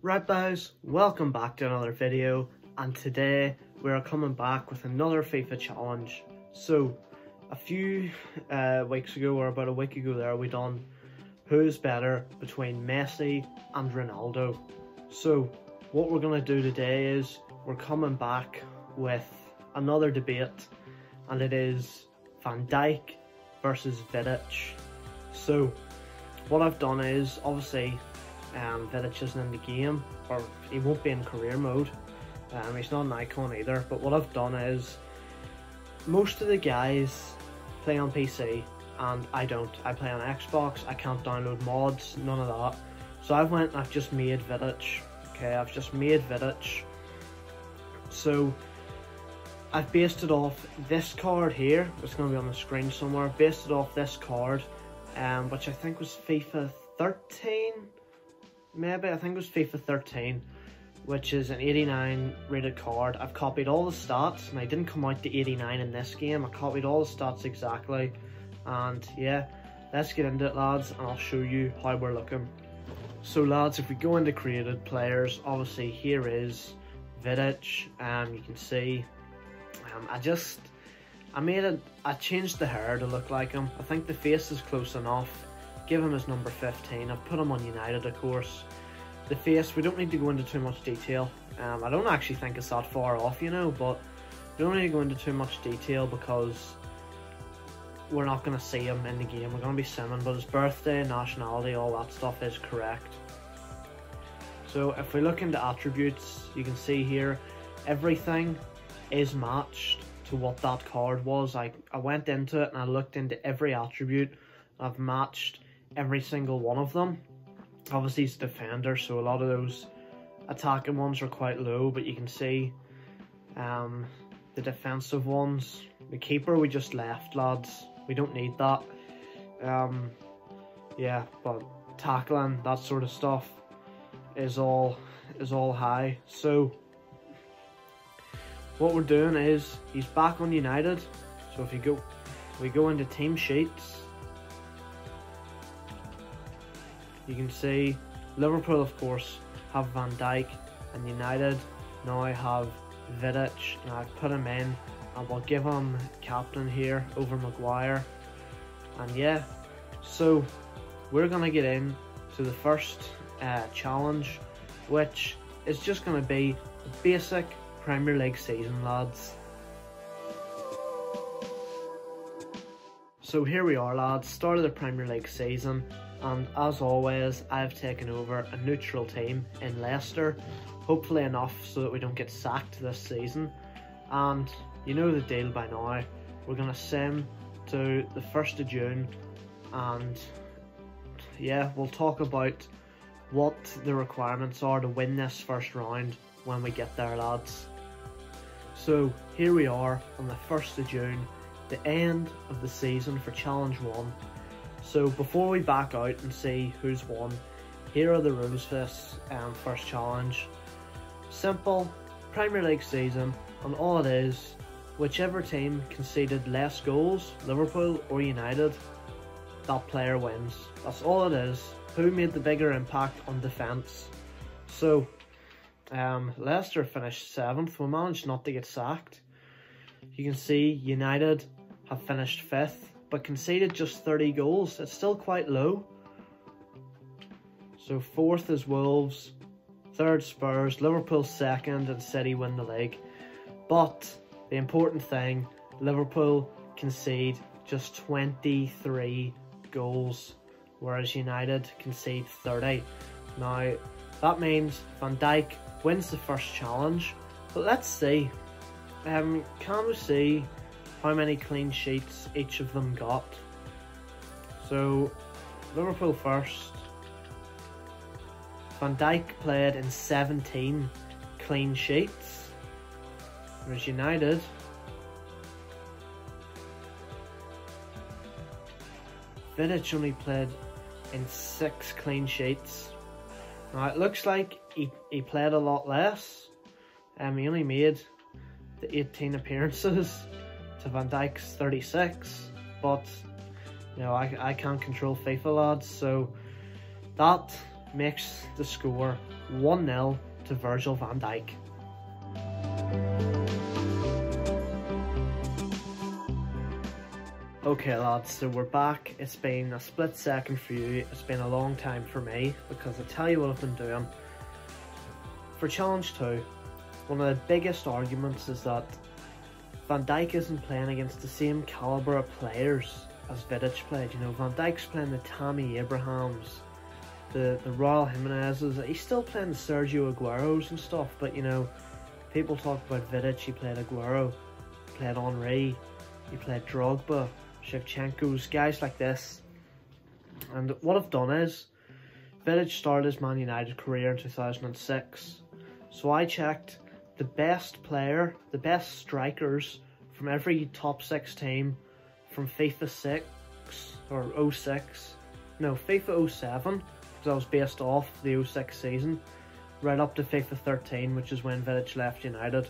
Right guys, welcome back to another video, and today we are coming back with another FIFA challenge. So a few weeks ago, or about a week ago there, we done who's better between Messi and Ronaldo. So what we're going to do today is we're coming back with another debate, and it is Van Dijk versus Vidić. So what I've done is, obviously Vidić isn't in the game, or he won't be in career mode. He's not an icon either, but what I've done is, most of the guys play on PC and I don't. I play on Xbox, I can't download mods, none of that. So I went and I've just made Vidić. Okay, I've just made Vidić. So I've based it off this card here, it's going to be on the screen somewhere. Based it off this card, which I think was FIFA 13. Maybe, I think it was FIFA 13, which is an 89 rated card. I've copied all the stats, and I didn't come out to 89 in this game. I copied all the stats exactly, and yeah, let's get into it, lads, and I'll show you how we're looking. So lads, if we go into created players, obviously here is Vidić, you can see, I changed the hair to look like him. I think the face is close enough. Give him his number 15. I've put him on United, of course. The face, we don't need to go into too much detail. I don't actually think it's that far off, you know, but we don't need to go into too much detail because we're not going to see him in the game. We're going to be simming, but his birthday, nationality, all that stuff is correct. So if we look into attributes, you can see here, everything is matched to what that card was. I went into it and I looked into every attribute. I've matched every single one of them. Obviously he's defender, so a lot of those attacking ones are quite low, but you can see the defensive ones. The keeper we just left, lads, we don't need that. Yeah, but tackling, that sort of stuff is all high. So what we're doing is, he's back on United. So if we go into team sheets, you can see Liverpool, of course, have Van Dijk, and United now have Vidić. And I've put him in, and we'll give him captain here over Maguire. And yeah, so we're going to get in to the first challenge, which is just going to be a basic Premier League season, lads. So here we are, lads, start of the Premier League season. And as always, I've taken over a neutral team in Leicester, hopefully enough so that we don't get sacked this season. And you know the deal by now, we're going to sim to the 1st of June, and yeah, we'll talk about what the requirements are to win this first round when we get there, lads. So here we are on the 1st of June, the end of the season for Challenge 1. So before we back out and see who's won, here are the rules for this first challenge. Simple Premier League season, and all it is, whichever team conceded less goals, Liverpool or United, that player wins. That's all it is. Who made the bigger impact on defence? So Leicester finished 7th. We managed not to get sacked. You can see United have finished 5th, but conceded just 30 goals. It's still quite low. So 4th is Wolves, 3rd Spurs, Liverpool 2nd, and City win the league. But the important thing, Liverpool concede just 23 goals, whereas United concede 30. Now that means Van Dijk wins the first challenge, but let's see, can we see how many clean sheets each of them got? So Liverpool first. Van Dijk played in 17 clean sheets, whereas United Vidić only played in 6 clean sheets. Now it looks like he played a lot less. He only made the 18 appearances to Van Dijk's 36, but you know, I can't control FIFA, lads, so that makes the score 1-0 to Virgil van Dijk. Okay lads, so we're back. It's been a split second for you, it's been a long time for me, because I tell you what I've been doing. For Challenge 2, one of the biggest arguments is that Van Dijk isn't playing against the same calibre of players as Vidić played. You know, Van Dijk's playing the Tammy Abrahams, the Raul Jimenez's. He's still playing the Sergio Agueros and stuff, but you know, people talk about Vidić. He played Aguero, he played Henry, he played Drogba, Shevchenko's, guys like this. And what I've done is, Vidić started his Man United career in 2006. So I checked the best player, the best strikers from every top 6 team from FIFA 6 or 06, no, FIFA 07, because that was based off the 06 season, right up to FIFA 13, which is when Vidić left United.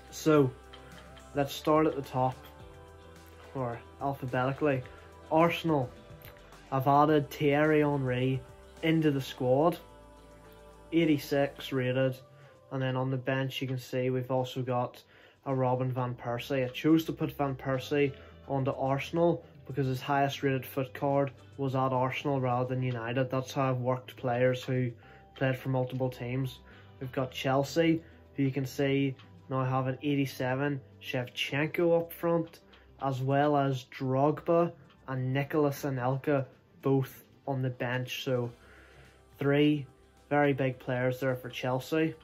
So let's start at the top, or alphabetically. Arsenal have added Thierry Henry into the squad, 86 rated, and then on the bench you can see we've also got a Robin Van Persie. I chose to put Van Persie onto Arsenal because his highest rated foot card was at Arsenal rather than United. That's how I've worked players who played for multiple teams. We've got Chelsea, who you can see now have an 87 Shevchenko up front, as well as Drogba and Nicolas Anelka both on the bench. So 3 very big players there for Chelsea.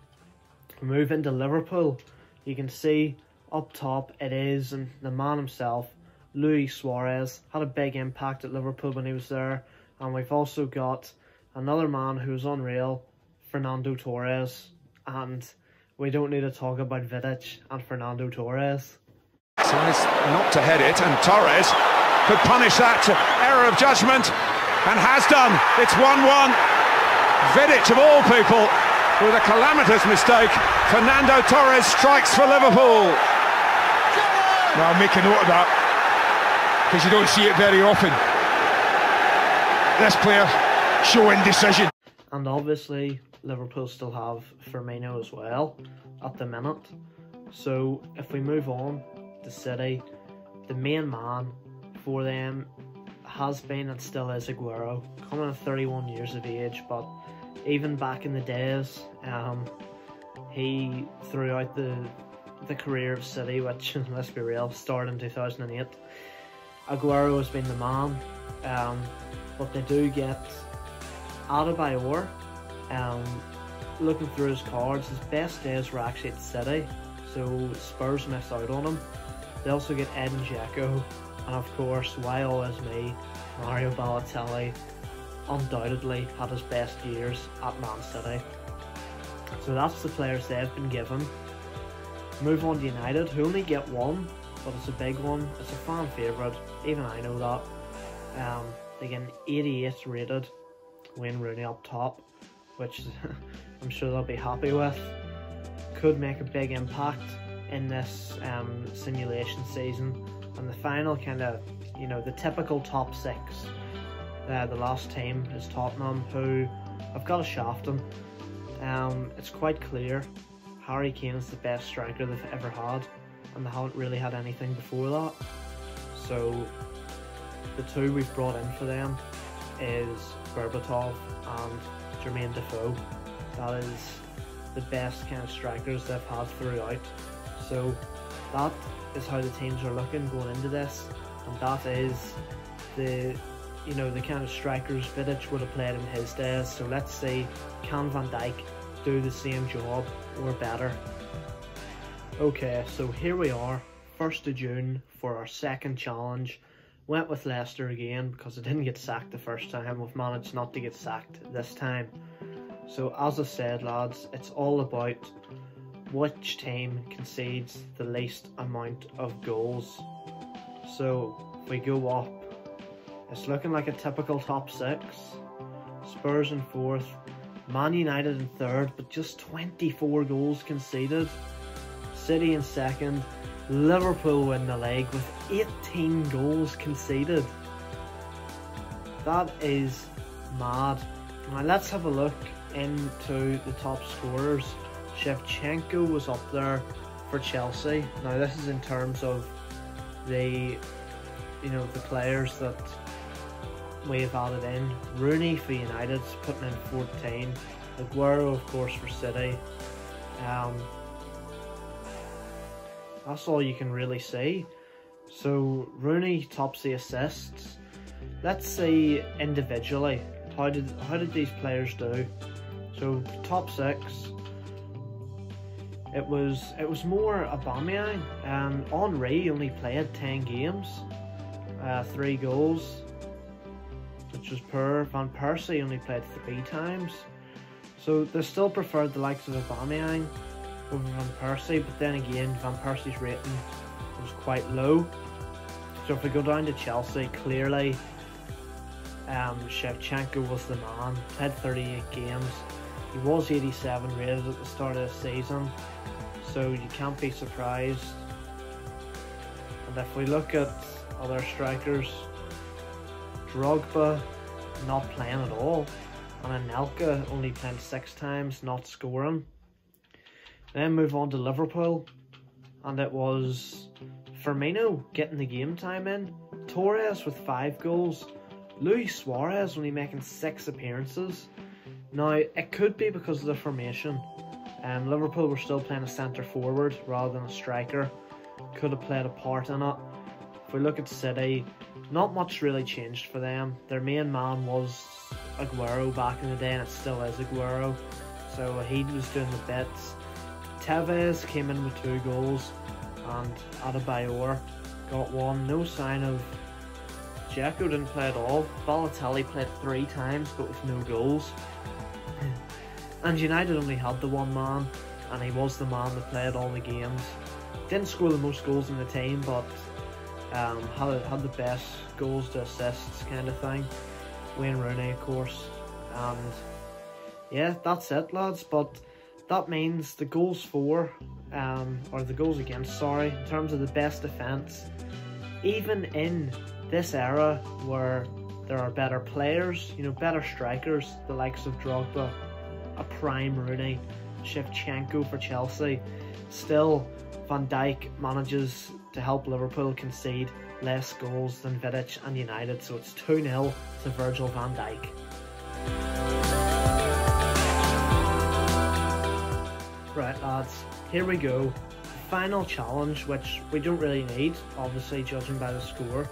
We move into Liverpool. You can see up top it is, and the man himself, Luis Suarez, had a big impact at Liverpool when he was there. And we've also got another man who's unreal, Fernando Torres. And we don't need to talk about Vidić and Fernando Torres. Tries not to head it, and Torres could punish that error of judgment, and has done. It's 1-1. Vidić, of all people, with a calamitous mistake. Fernando Torres strikes for Liverpool. Now make a note of that, because you don't see it very often. This player showing decision. And obviously Liverpool still have Firmino as well at the minute. So if we move on to City, the main man for them has been and still is Aguero, coming at 31 years of age, but even back in the days, he threw out the career of City, which, let's be real, started in 2008. Aguero has been the man, but they do get Adebayor. Looking through his cards, his best days were actually at City, so Spurs missed out on him. They also get Edin Dzeko, and of course, why always me, Mario Balotelli undoubtedly had his best years at Man City. So that's the players they've been given. Move on to United, who only get one, but it's a big one. It's a fan favourite, even I know that. They get an 88 rated, Wayne Rooney up top, which I'm sure they'll be happy with. Could make a big impact in this simulation season. And the final kind of, you know, the typical top 6. The last team is Tottenham, who I've got to shaft them. It's quite clear Harry Kane is the best striker they've ever had, and they haven't really had anything before that. So the 2 we've brought in for them is Berbatov and Jermaine Defoe. That is the best kind of strikers they've had throughout. So that is how the teams are looking going into this, and that is the, you know, the kind of strikers Vidić would have played in his days. So let's see, can Van Dijk do the same job or better? Okay, so here we are, 1st of June for our second challenge. Went with Leicester again because I didn't get sacked the first time. We've managed not to get sacked this time. So as I said lads, it's all about which team concedes the least amount of goals. So if we go up, it's looking like a typical top 6. Spurs in 4th, Man United in 3rd, but just 24 goals conceded. City in 2nd, Liverpool win the league with 18 goals conceded. That is mad. Now let's have a look into the top scorers. Shevchenko was up there for Chelsea. Now this is in terms of the players that we've added in. Rooney for United putting in 14. Aguero, of course, for City. That's all you can really see. So Rooney tops the assists. Let's see individually how did these players do. So top 6. It was more Aubameyang. Henry only played 10 games, 3 goals, which was poor. Van Persie only played 3 times. So they still preferred the likes of Aubameyang over Van Persie, but then again, Van Persie's rating was quite low. So if we go down to Chelsea, clearly Shevchenko was the man. Played 38 games. He was 87 rated at the start of the season, so you can't be surprised. And if we look at other strikers, Drogba not playing at all, and Anelka only playing 6 times, not scoring. Then move on to Liverpool, and it was Firmino getting the game time in, Torres with 5 goals, Luis Suarez only making 6 appearances. Now it could be because of the formation. Liverpool were still playing a centre forward rather than a striker. Could have played a part in it. If we look at City, not much really changed for them. Their main man was Aguero back in the day, and it still is Aguero, so he was doing the bits. Tevez came in with 2 goals, and Adebayor got 1. No sign of Dzeko, didn't play at all. Balotelli played 3 times but with no goals. And United only had the 1 man, and he was the man that played all the games. Didn't score the most goals in the team, but had the best goals to assists kind of thing. Wayne Rooney, of course. And yeah, that's it, lads. But that means the goals for, or the goals against, sorry, in terms of the best defence, even in this era where there are better players, better strikers, the likes of Drogba, a prime Rooney, Shevchenko for Chelsea, still Van Dijk manages to help Liverpool concede less goals than Vidić and United, so it's 2-0 to Virgil Van Dijk. Right lads, here we go. Final challenge, which we don't really need, obviously judging by the score,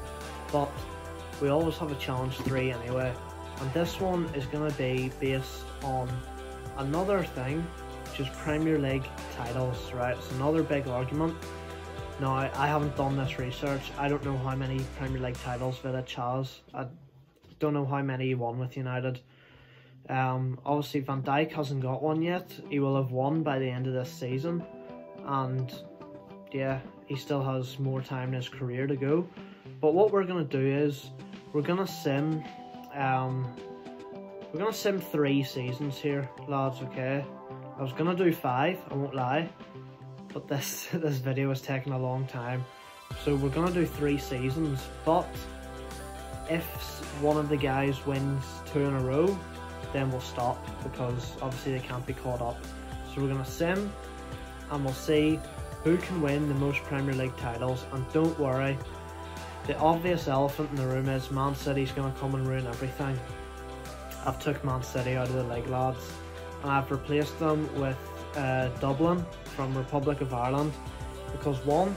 but we always have a challenge 3 anyway, and this one is going to be based on another thing, which is Premier League titles, right? It's another big argument. Now, I haven't done this research. I don't know how many Premier League titles Vidić has. I don't know how many he won with United. Obviously, Van Dijk hasn't got one yet. He will have won by the end of this season. And yeah, he still has more time in his career to go. But what we're going to do is, we're going to sim 3 seasons here, lads, okay? I was going to do 5, I won't lie, but this video is taking a long time. So we're going to do 3 seasons, but if one of the guys wins 2 in a row, then we'll stop, because obviously they can't be caught up. So we're going to sim, and we'll see who can win the most Premier League titles, and don't worry, the obvious elephant in the room is Man City's going to come and ruin everything. I've took Man City out of the league, lads, and I've replaced them with Dublin from Republic of Ireland, because 1,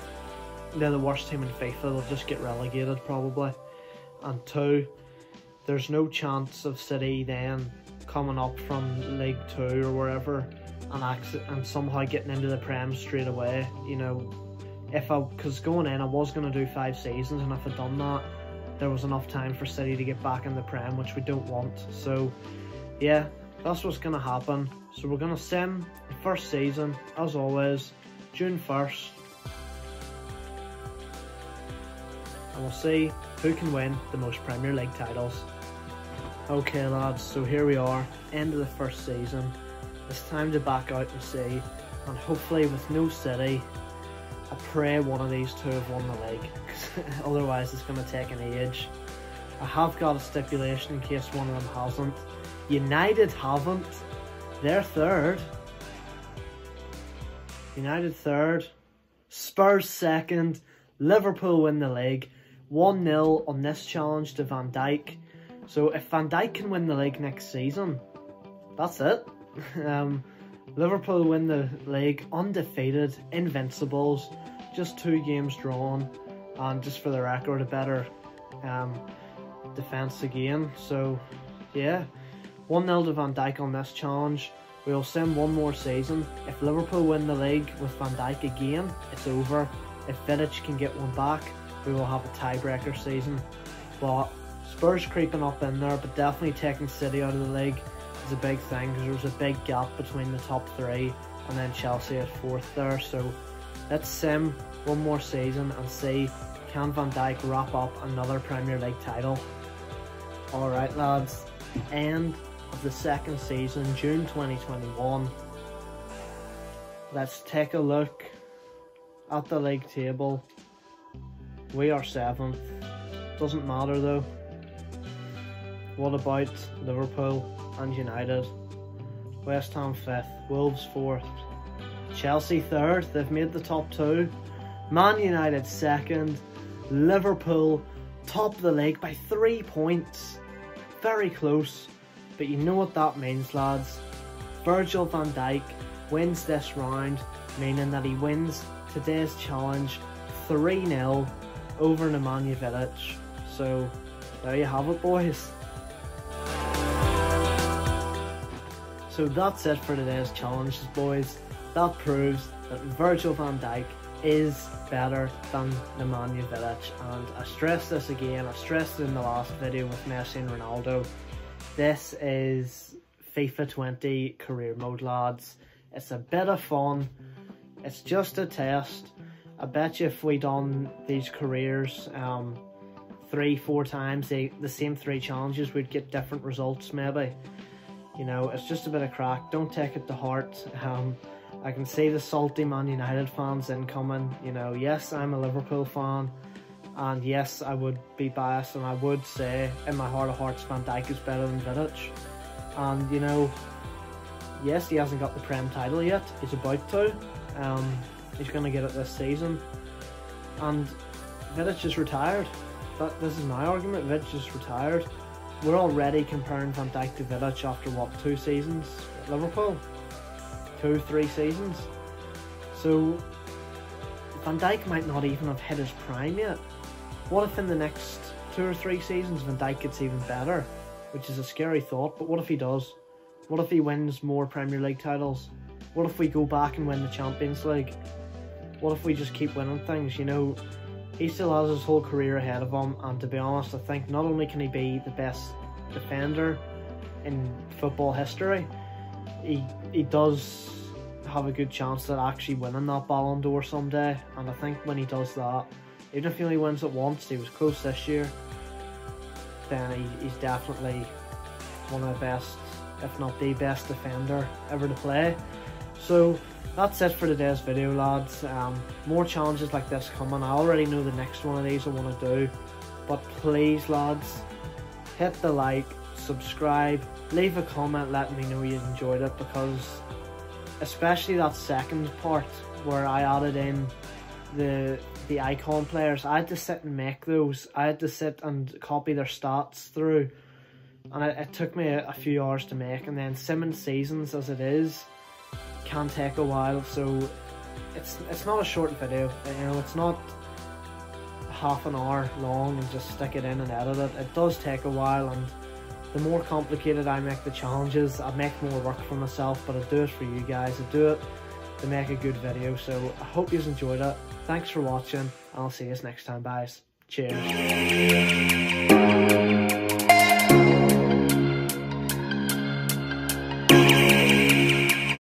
they're the worst team in FIFA, they'll just get relegated probably, and 2, there's no chance of City then coming up from League 2 or wherever and somehow getting into the Prem straight away, because going in I was going to do 5 seasons, and if I'd done that, there was enough time for City to get back in the Prem, which we don't want. So yeah, that's what's going to happen. So we're going to sim the first season, as always, June 1st, and we'll see who can win the most Premier League titles. Okay lads, so here we are, end of the first season. It's time to back out and see, and hopefully with no City, I pray one of these 2 have won the league, because otherwise it's going to take an age. I have got a stipulation in case one of them hasn't. United haven't. They're third. United third. Spurs second. Liverpool win the league. 1-0 on this challenge to Van Dijk. So if Van Dijk can win the league next season, that's it. Liverpool win the league undefeated, invincibles, just 2 games drawn, and just for the record, a better defence again. So yeah, 1-0 to Van Dijk on this challenge. We'll send one more season. If Liverpool win the league with Van Dijk again, it's over. If Vidić can get one back, we will have a tiebreaker season. But Spurs creeping up in there, but definitely taking City out of the league is a big thing, because there was a big gap between the top 3 and then Chelsea at 4th there. So let's sim one more season and see, can Van Dijk wrap up another Premier League title? Alright lads, end of the 2nd season, June 2021. Let's take a look at the league table. We are 7th. Doesn't matter though. What about Liverpool and United? West Ham 5th, Wolves 4th, Chelsea 3rd, they've made the top 2. Man United 2nd, Liverpool top of the league by 3 points. Very close, but you know what that means lads. Virgil van Dijk wins this round, meaning that he wins today's challenge 3-0 over Nemanja Vidić. So there you have it boys. So that's it for today's challenges boys. That proves that Virgil van Dijk is better than Nemanja Vidić, and I stress this again, I stressed it in the last video with Messi and Ronaldo. This is FIFA 20 career mode lads. It's a bit of fun, it's just a test. I bet you if we done these careers 3-4 times, the same 3 challenges, we'd get different results maybe. You know, it's just a bit of crack, don't take it to heart. I can see the salty Man United fans incoming. You know, yes, I'm a Liverpool fan, and yes, I would be biased, and I would say in my heart of hearts Van Dijk is better than Vidić. And you know, yes, he hasn't got the Prem title yet, he's about to. He's going to get it this season, and Vidić is retired. This is my argument, Vidić is retired. We're already comparing Van Dijk to Vidić after what, 2 seasons at Liverpool? 2-3 seasons. So Van Dijk might not even have hit his prime yet. What if in the next 2 or 3 seasons Van Dijk gets even better? Which is a scary thought, but what if he does? What if he wins more Premier League titles? What if we go back and win the Champions League? What if we just keep winning things? You know, he still has his whole career ahead of him, and to be honest, I think not only can he be the best defender in football history, he does have a good chance at actually winning that Ballon d'Or someday. And I think when he does that, even if he only wins it once, he was close this year, then he's definitely one of the best, if not the best defender ever to play. So that's it for today's video lads. More challenges like this coming. I already know the next one of these I want to do, but please lads, hit the like, subscribe, leave a comment letting me know you enjoyed it, because especially that second part where I added in the icon players, I had to sit and make those. I had to sit and copy their stats through, and it took me a few hours to make, and then simming seasons as it is can take a while. So it's not a short video, you know, it's not half an hour long and just stick it in and edit it. It does take a while, and the more complicated I make the challenges, I make more work for myself, but I do it for you guys. I do it to make a good video. So I hope you enjoyed it. Thanks for watching, and I'll see you next time guys. Cheers.